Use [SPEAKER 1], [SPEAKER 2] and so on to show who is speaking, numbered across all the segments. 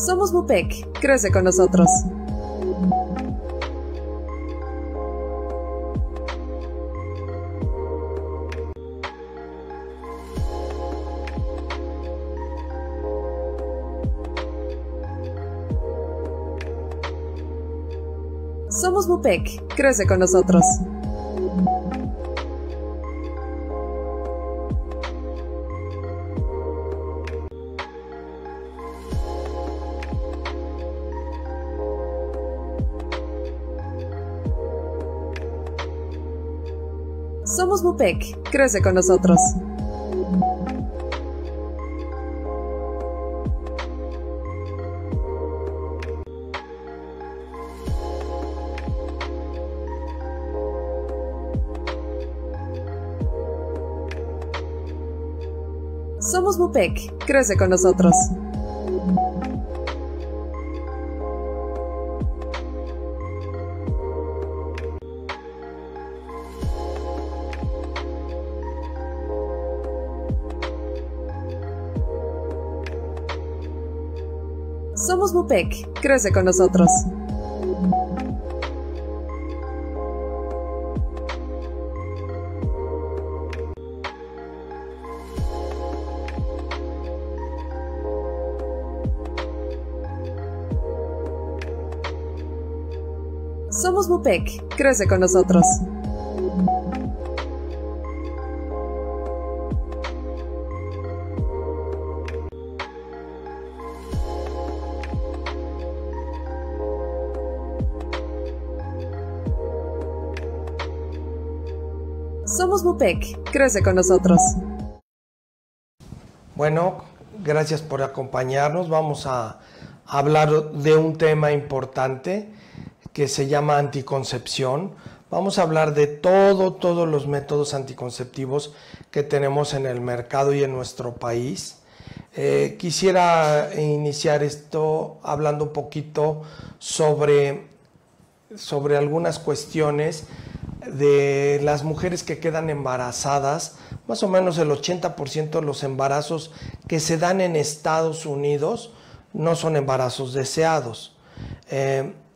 [SPEAKER 1] Somos Mupec, crece con nosotros. Somos Mupec, crece con nosotros. Somos Mupec, crece con nosotros. Somos Mupec, crece con nosotros. Somos Mupec, crece con nosotros. Somos Mupec, crece con nosotros. Somos Mupec, crece con nosotros.
[SPEAKER 2] Bueno, gracias por acompañarnos. Vamos a hablar de un tema importante que se llama anticoncepción. Vamos a hablar de todos los métodos anticonceptivos que tenemos en el mercado y en nuestro país. Quisiera iniciar esto hablando un poquito sobre algunas cuestiones de las mujeres que quedan embarazadas. Más o menos el 80% de los embarazos que se dan en Estados Unidos no son embarazos deseados.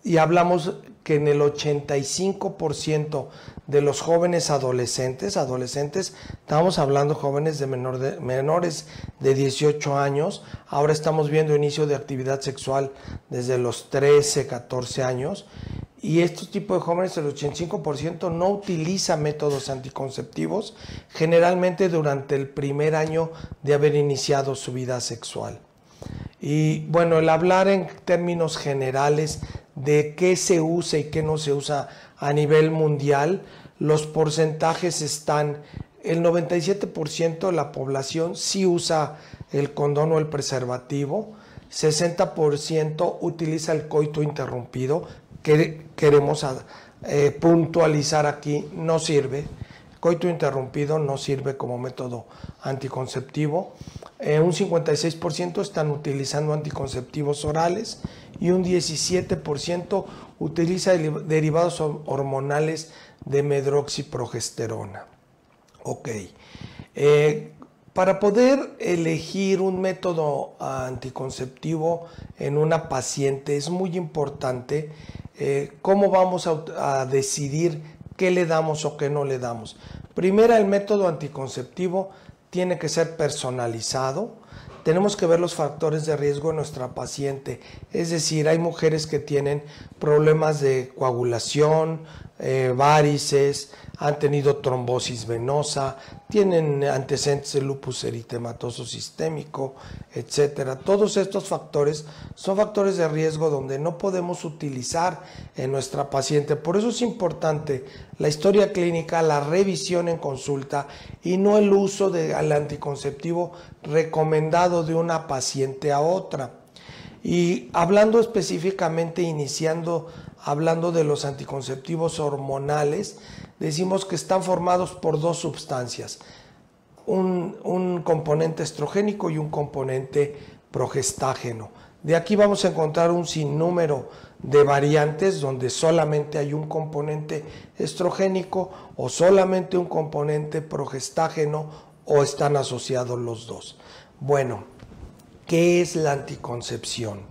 [SPEAKER 2] Y hablamos que en el 85% de los jóvenes adolescentes, estamos hablando jóvenes de menores de 18 años, ahora estamos viendo inicio de actividad sexual desde los 13, 14 años, y estos tipos de jóvenes, el 85% no utiliza métodos anticonceptivos, generalmente durante el primer año de haber iniciado su vida sexual. Y bueno, el hablar en términos generales de qué se usa y qué no se usa a nivel mundial, los porcentajes están, el 97% de la población sí usa el condón o el preservativo, 60% utiliza el coito interrumpido, que queremos puntualizar aquí, no sirve. Coito interrumpido no sirve como método anticonceptivo. Un 56% están utilizando anticonceptivos orales y un 17% utiliza derivados hormonales de medroxiprogesterona. Ok. Para poder elegir un método anticonceptivo en una paciente es muy importante cómo vamos a decidir qué le damos o qué no le damos. Primero, el método anticonceptivo tiene que ser personalizado. Tenemos que ver los factores de riesgo de nuestra paciente. Es decir, hay mujeres que tienen problemas de coagulación, varices, han tenido trombosis venosa, tienen antecedentes de lupus eritematoso sistémico, etcétera. Todos estos factores son factores de riesgo donde no podemos utilizar en nuestra paciente. Por eso es importante la historia clínica, la revisión en consulta y no el uso del anticonceptivo recomendado de una paciente a otra. Y hablando específicamente, hablando de los anticonceptivos hormonales, decimos que están formados por dos sustancias, un componente estrogénico y un componente progestágeno. De aquí vamos a encontrar un sinnúmero de variantes donde solamente hay un componente estrogénico o solamente un componente progestágeno o están asociados los dos. Bueno, ¿qué es la anticoncepción?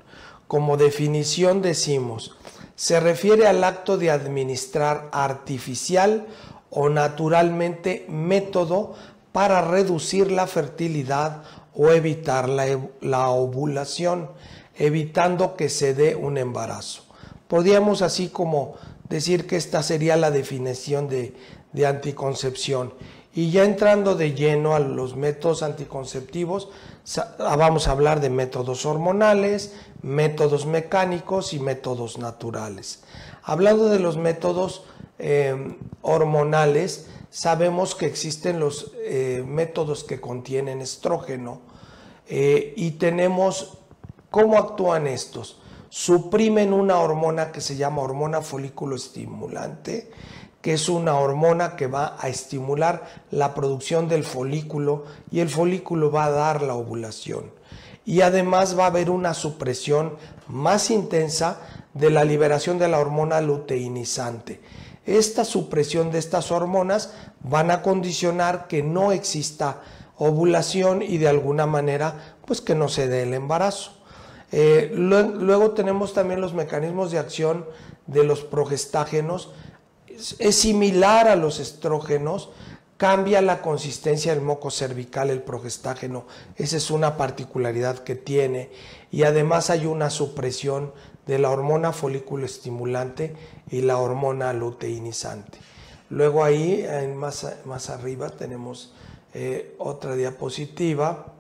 [SPEAKER 2] Como definición decimos, se refiere al acto de administrar artificial o naturalmente método para reducir la fertilidad o evitar la ovulación, evitando que se dé un embarazo. Podríamos así como decir que esta sería la definición de anticoncepción. Y ya entrando de lleno a los métodos anticonceptivos, vamos a hablar de métodos hormonales, métodos mecánicos y métodos naturales. Hablando de los métodos hormonales, sabemos que existen los métodos que contienen estrógeno y tenemos cómo actúan estos. Suprimen una hormona que se llama hormona folículo estimulante, que es una hormona que va a estimular la producción del folículo y el folículo va a dar la ovulación. Y además va a haber una supresión más intensa de la liberación de la hormona luteinizante. Esta supresión de estas hormonas van a condicionar que no exista ovulación y de alguna manera pues que no se dé el embarazo. Luego tenemos también los mecanismos de acción de los progestágenos. Es similar a los estrógenos, cambia la consistencia del moco cervical el progestágeno, esa es una particularidad que tiene, y además hay una supresión de la hormona folículo estimulante y la hormona luteinizante. Luego ahí, más arriba, tenemos otra diapositiva,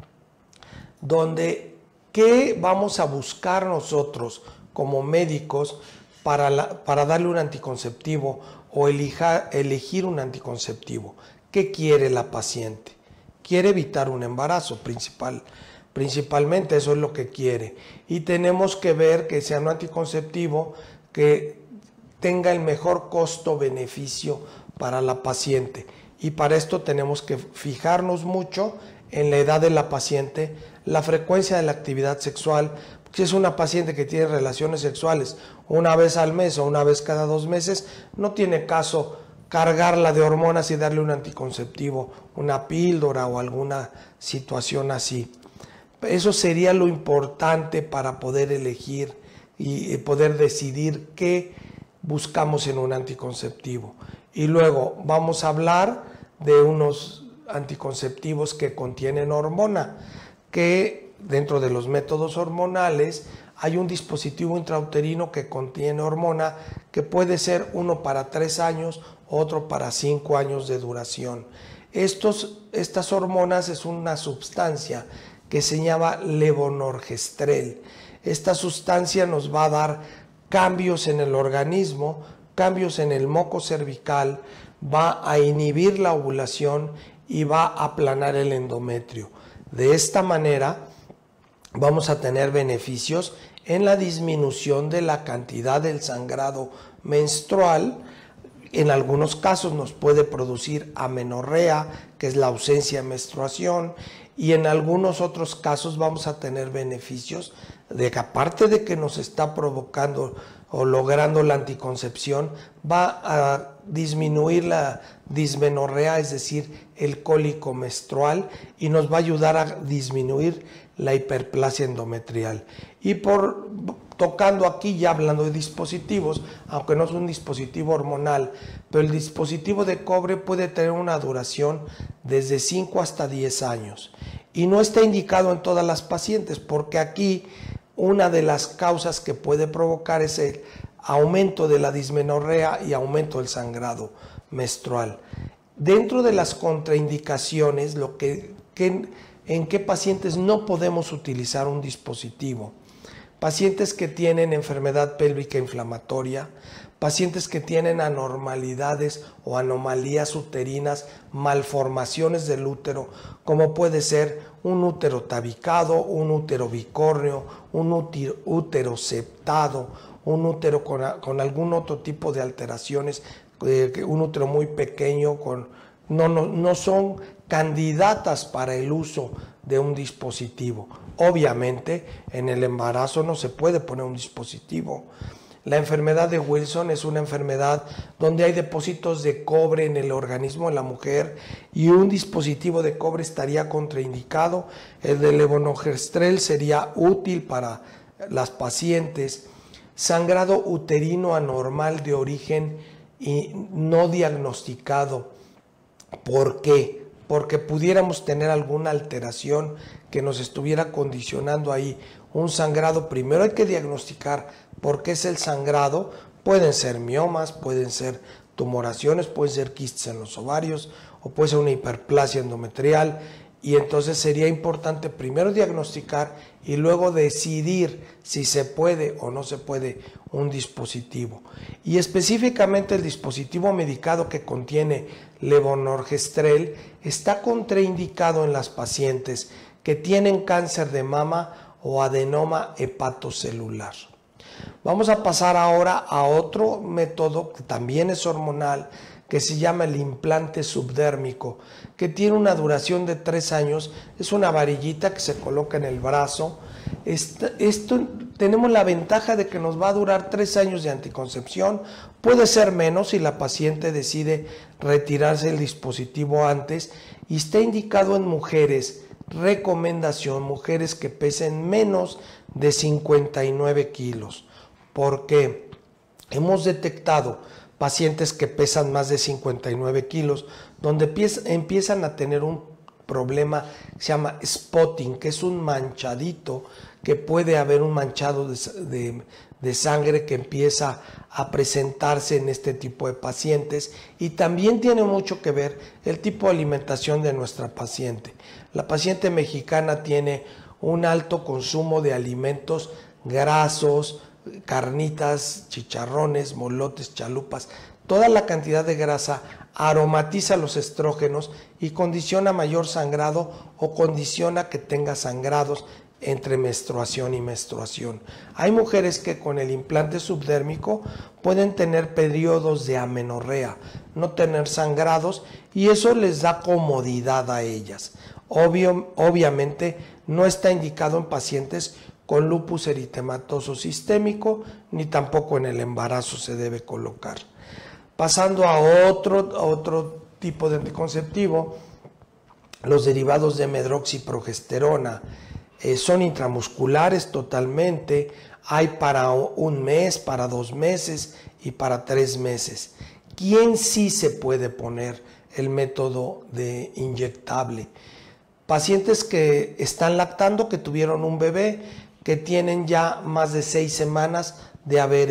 [SPEAKER 2] donde ¿qué vamos a buscar nosotros como médicos para darle un anticonceptivo o elegir un anticonceptivo? ¿Qué quiere la paciente? Quiere evitar un embarazo principalmente, eso es lo que quiere. Y tenemos que ver que sea un anticonceptivo que tenga el mejor costo-beneficio para la paciente. Y para esto tenemos que fijarnos mucho en la edad de la paciente, la frecuencia de la actividad sexual. Si es una paciente que tiene relaciones sexuales una vez al mes o una vez cada 2 meses, no tiene caso cargarla de hormonas y darle un anticonceptivo, una píldora o alguna situación así. Eso sería lo importante para poder elegir y poder decidir qué buscamos en un anticonceptivo. Y luego vamos a hablar de unos anticonceptivos que contienen hormona, que dentro de los métodos hormonales hay un dispositivo intrauterino que contiene hormona que puede ser uno para 3 años, otro para 5 años de duración. Estas hormonas es una sustancia que se llama levonorgestrel. Esta sustancia nos va a dar cambios en el organismo, cambios en el moco cervical, va a inhibir la ovulación y va a aplanar el endometrio. De esta manera vamos a tener beneficios en la disminución de la cantidad del sangrado menstrual. En algunos casos nos puede producir amenorrea, que es la ausencia de menstruación, y en algunos otros casos vamos a tener beneficios de que aparte de que nos está provocando o logrando la anticoncepción, va a disminuir la dismenorrea, es decir, el cólico menstrual, y nos va a ayudar a disminuir la hiperplasia endometrial. Y tocando aquí, ya hablando de dispositivos, aunque no es un dispositivo hormonal, pero el dispositivo de cobre puede tener una duración desde 5 hasta 10 años. Y no está indicado en todas las pacientes, porque aquí una de las causas que puede provocar es el aumento de la dismenorrea y aumento del sangrado menstrual. Dentro de las contraindicaciones, en qué pacientes no podemos utilizar un dispositivo. Pacientes que tienen enfermedad pélvica inflamatoria, pacientes que tienen anormalidades o anomalías uterinas, malformaciones del útero, como puede ser un útero tabicado, un útero bicórneo, un útero septado, un útero con algún otro tipo de alteraciones, un útero muy pequeño, no son candidatas para el uso de un dispositivo. Obviamente, en el embarazo no se puede poner un dispositivo. La enfermedad de Wilson es una enfermedad donde hay depósitos de cobre en el organismo de la mujer y un dispositivo de cobre estaría contraindicado. El de levonorgestrel sería útil para las pacientes, sangrado uterino anormal de origen no diagnosticado. ¿Por qué? Porque pudiéramos tener alguna alteración que nos estuviera condicionando ahí un sangrado. Primero hay que diagnosticar por qué es el sangrado. Pueden ser miomas, pueden ser tumoraciones, pueden ser quistes en los ovarios o puede ser una hiperplasia endometrial, y entonces sería importante primero diagnosticar y luego decidir si se puede o no se puede un dispositivo. Y específicamente el dispositivo medicado que contiene levonorgestrel está contraindicado en las pacientes que tienen cáncer de mama o adenoma hepatocelular. Vamos a pasar ahora a otro método que también es hormonal, que se llama el implante subdérmico, que tiene una duración de 3 años. Es una varillita que se coloca en el brazo. Esto tenemos la ventaja de que nos va a durar 3 años de anticoncepción. Puede ser menos si la paciente decide retirarse el dispositivo antes, y está indicado en mujeres. Recomendación: mujeres que pesen menos de 59 kilos. Porque hemos detectado pacientes que pesan más de 59 kilos, donde empiezan a tener un problema que se llama spotting, que es un manchadito, que puede haber un manchado de sangre que empieza a presentarse en este tipo de pacientes. Y también tiene mucho que ver el tipo de alimentación de nuestra paciente. La paciente mexicana tiene un alto consumo de alimentos grasos, carnitas, chicharrones, molotes, chalupas. Toda la cantidad de grasa aromatiza los estrógenos y condiciona mayor sangrado o condiciona que tenga sangrados entre menstruación y menstruación. Hay mujeres que con el implante subdérmico pueden tener periodos de amenorrea, no tener sangrados, y eso les da comodidad a ellas. Obviamente no está indicado en pacientes con lupus eritematoso sistémico, ni tampoco en el embarazo se debe colocar. Pasando a otro tipo de anticonceptivo, los derivados de medroxiprogesterona son intramusculares totalmente. Hay para 1 mes, para 2 meses y para 3 meses. ¿Quién sí se puede poner el método de inyectable? Pacientes que están lactando, que tuvieron un bebé, que tienen ya más de 6 semanas de haber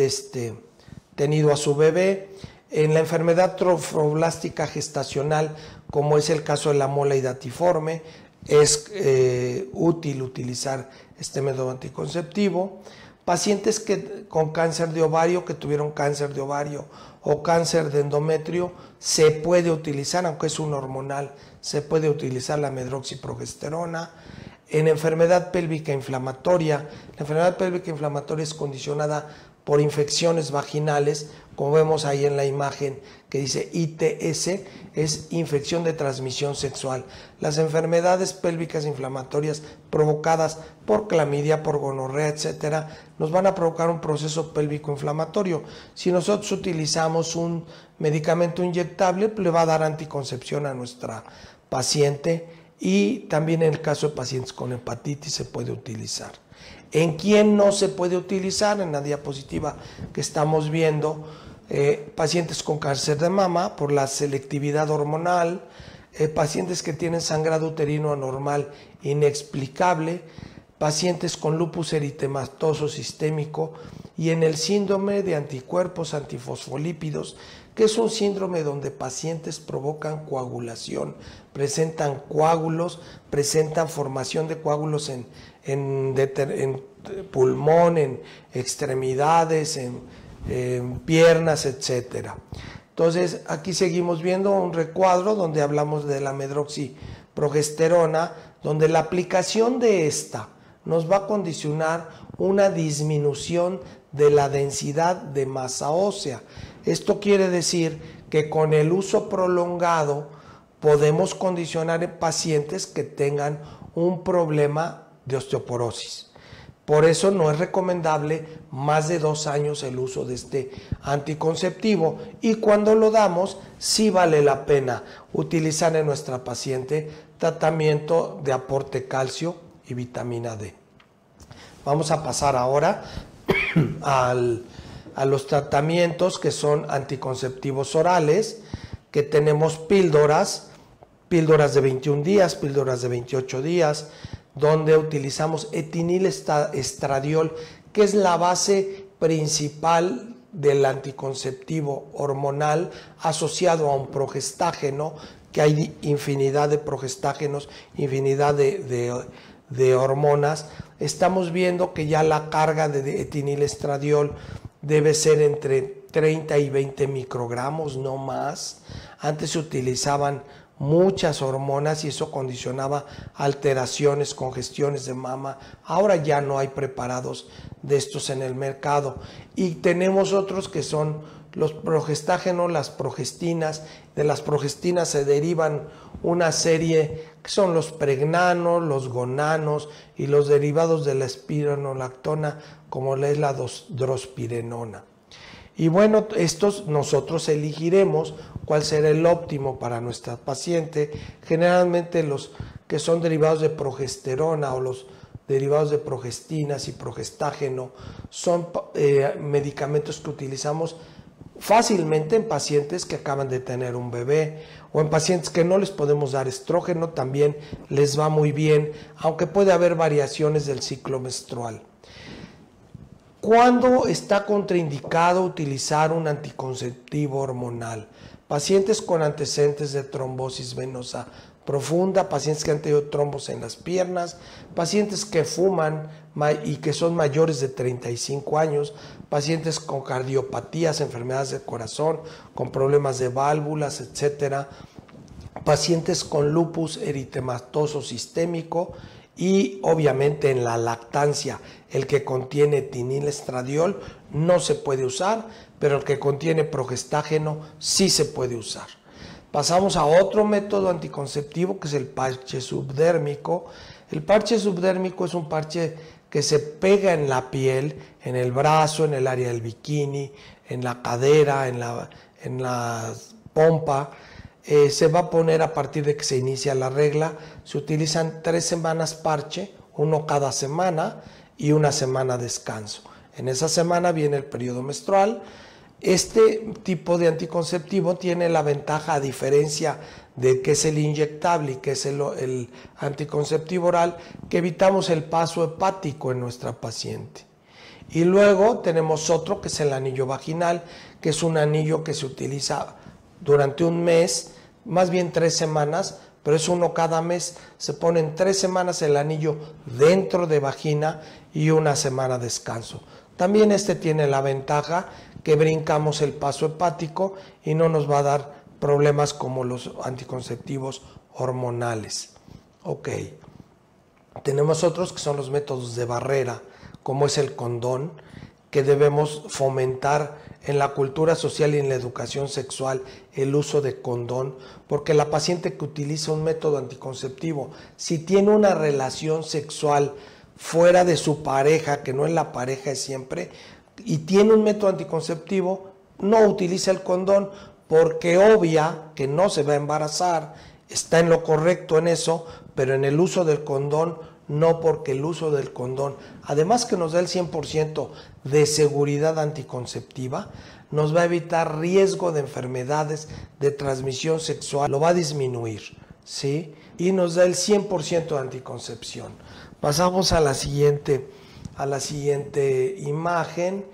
[SPEAKER 2] tenido a su bebé. En la enfermedad trofoblástica gestacional, como es el caso de la mola hidatiforme, es útil utilizar este método anticonceptivo. Pacientes con cáncer de ovario, que tuvieron cáncer de ovario o cáncer de endometrio, se puede utilizar, aunque es un hormonal, se puede utilizar la medroxiprogesterona. En enfermedad pélvica inflamatoria, la enfermedad pélvica inflamatoria es condicionada por infecciones vaginales, como vemos ahí en la imagen que dice ITS, es infección de transmisión sexual. Las enfermedades pélvicas inflamatorias provocadas por clamidia, por gonorrea, etcétera, nos van a provocar un proceso pélvico inflamatorio. Si nosotros utilizamos un medicamento inyectable, le va a dar anticoncepción a nuestra paciente, y también en el caso de pacientes con hepatitis se puede utilizar. ¿En quién no se puede utilizar? En la diapositiva que estamos viendo, pacientes con cáncer de mama por la selectividad hormonal, pacientes que tienen sangrado uterino anormal inexplicable, pacientes con lupus eritematoso sistémico, y en el síndrome de anticuerpos antifosfolípidos, que es un síndrome donde pacientes provocan coagulación, presentan coágulos, presentan formación de coágulos en pulmón, en extremidades, en piernas, etcétera. Entonces, aquí seguimos viendo un recuadro donde hablamos de la medroxiprogesterona, donde la aplicación de esta nos va a condicionar una disminución de la densidad de masa ósea. Esto quiere decir que con el uso prolongado podemos condicionar en pacientes que tengan un problema de osteoporosis. Por eso no es recomendable más de 2 años el uso de este anticonceptivo, y cuando lo damos sí vale la pena utilizar en nuestra paciente tratamiento de aporte calcio y vitamina D. Vamos a pasar ahora a los tratamientos que son anticonceptivos orales, que tenemos píldoras de 21 días, píldoras de 28 días, donde utilizamos etinil-estradiol, que es la base principal del anticonceptivo hormonal asociado a un progestágeno, que hay infinidad de progestágenos, infinidad de hormonas. Estamos viendo que ya la carga de etinil-estradiol debe ser entre 30 y 20 microgramos, no más. Antes se utilizaban muchas hormonas y eso condicionaba alteraciones, congestiones de mama. Ahora ya no hay preparados de estos en el mercado. Y tenemos otros que son los progestágenos, las progestinas. De las progestinas se derivan una serie que son los pregnanos, los gonanos y los derivados de la espironolactona, como es la drospirenona. Y bueno, estos nosotros elegiremos cuál será el óptimo para nuestra paciente. Generalmente los que son derivados de progesterona o los derivados de progestinas y progestágeno son medicamentos que utilizamos fácilmente en pacientes que acaban de tener un bebé o en pacientes que no les podemos dar estrógeno, también les va muy bien, aunque puede haber variaciones del ciclo menstrual. ¿Cuándo está contraindicado utilizar un anticonceptivo hormonal? Pacientes con antecedentes de trombosis venosa profunda, pacientes que han tenido trombos en las piernas, pacientes que fuman y que son mayores de 35 años, pacientes con cardiopatías, enfermedades del corazón, con problemas de válvulas, etcétera, pacientes con lupus eritematoso sistémico y obviamente en la lactancia el que contiene etinil-estradiol no se puede usar, pero el que contiene progestágeno sí se puede usar. Pasamos a otro método anticonceptivo que es el parche subdérmico. El parche subdérmico es un parche que se pega en la piel, en el brazo, en el área del bikini, en la cadera, en la pompa. Se va a poner a partir de que se inicia la regla. Se utilizan 3 semanas parche, uno cada semana y una semana descanso. En esa semana viene el periodo menstrual. Este tipo de anticonceptivo tiene la ventaja, a diferencia de que es el inyectable y que es el anticonceptivo oral, que evitamos el paso hepático en nuestra paciente. Y luego tenemos otro que es el anillo vaginal, que es un anillo que se utiliza durante un mes, más bien 3 semanas, pero es uno cada mes. Se ponen 3 semanas el anillo dentro de vagina y una semana descanso. También este tiene la ventaja que brincamos el paso hepático y no nos va a dar problemas como los anticonceptivos hormonales. Ok. Tenemos otros que son los métodos de barrera, como es el condón, que debemos fomentar en la cultura social y en la educación sexual el uso de condón, porque la paciente que utiliza un método anticonceptivo, si tiene una relación sexual fuera de su pareja, que no es la pareja de siempre, y tiene un método anticonceptivo, no utiliza el condón porque obvia que no se va a embarazar, está en lo correcto en eso, pero en el uso del condón no, porque el uso del condón, además que nos da el 100% de seguridad anticonceptiva, nos va a evitar riesgo de enfermedades de transmisión sexual, lo va a disminuir, ¿sí? Y nos da el 100% de anticoncepción. Pasamos a la siguiente imagen,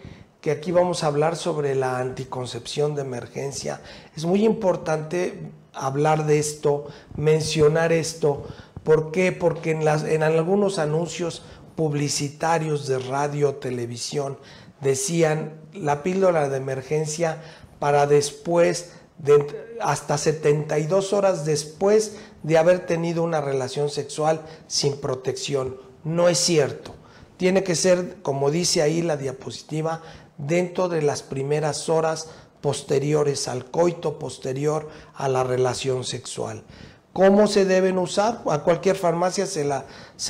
[SPEAKER 2] que aquí vamos a hablar sobre la anticoncepción de emergencia. Es muy importante hablar de esto, mencionar esto. ¿Por qué? Porque en algunos anuncios publicitarios de radio, televisión, decían la píldora de emergencia para después, hasta 72 horas después de haber tenido una relación sexual sin protección. No es cierto. Tiene que ser, como dice ahí la diapositiva, dentro de las primeras horas posteriores al coito, posterior a la relación sexual. ¿Cómo se deben usar? A cualquier farmacia se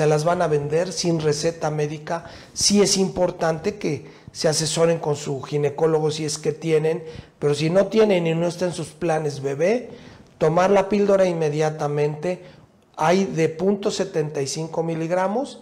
[SPEAKER 2] las van a vender sin receta médica. Sí es importante que se asesoren con su ginecólogo si es que tienen, pero si no tienen y no está en sus planes bebé, tomar la píldora inmediatamente. Hay de 0.75 miligramos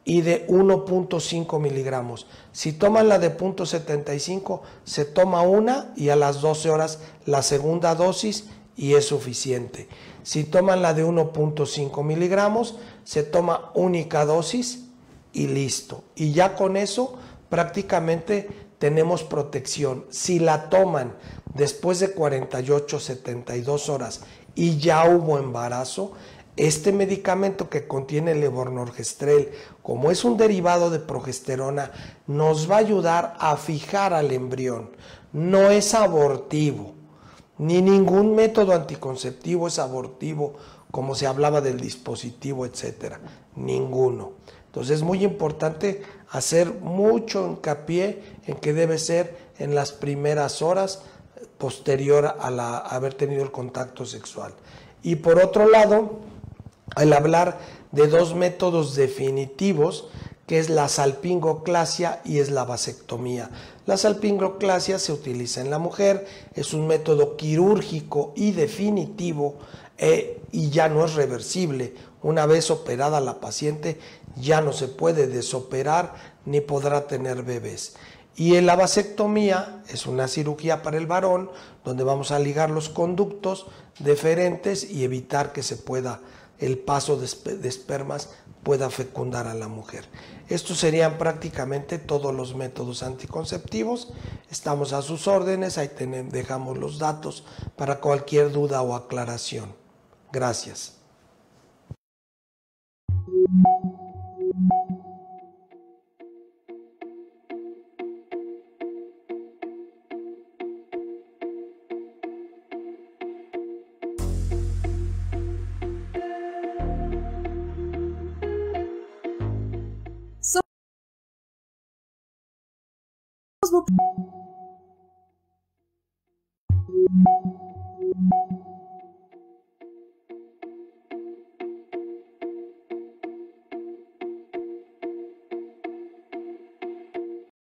[SPEAKER 2] y de 1.5 miligramos. Si toman la de 0.75, se toma una y a las 12 horas la segunda dosis y es suficiente. Si toman la de 1.5 miligramos, se toma única dosis y listo. Y ya con eso prácticamente tenemos protección. Si la toman después de 48, 72 horas y ya hubo embarazo, este medicamento que contiene levonorgestrel, como es un derivado de progesterona, nos va a ayudar a fijar al embrión. No es abortivo, ni ningún método anticonceptivo es abortivo, como se hablaba del dispositivo, etcétera. Ninguno. Entonces es muy importante hacer mucho hincapié en que debe ser en las primeras horas posterior a haber tenido el contacto sexual. Y por otro lado, al hablar de dos métodos definitivos, que es la salpingoclasia y es la vasectomía. La salpingoclasia se utiliza en la mujer, es un método quirúrgico y definitivo y ya no es reversible. Una vez operada la paciente ya no se puede desoperar ni podrá tener bebés. Y en la vasectomía es una cirugía para el varón donde vamos a ligar los conductos deferentes y evitar que el paso de espermas pueda fecundar a la mujer. Estos serían prácticamente todos los métodos anticonceptivos. Estamos a sus órdenes, ahí dejamos los datos para cualquier duda o aclaración. Gracias.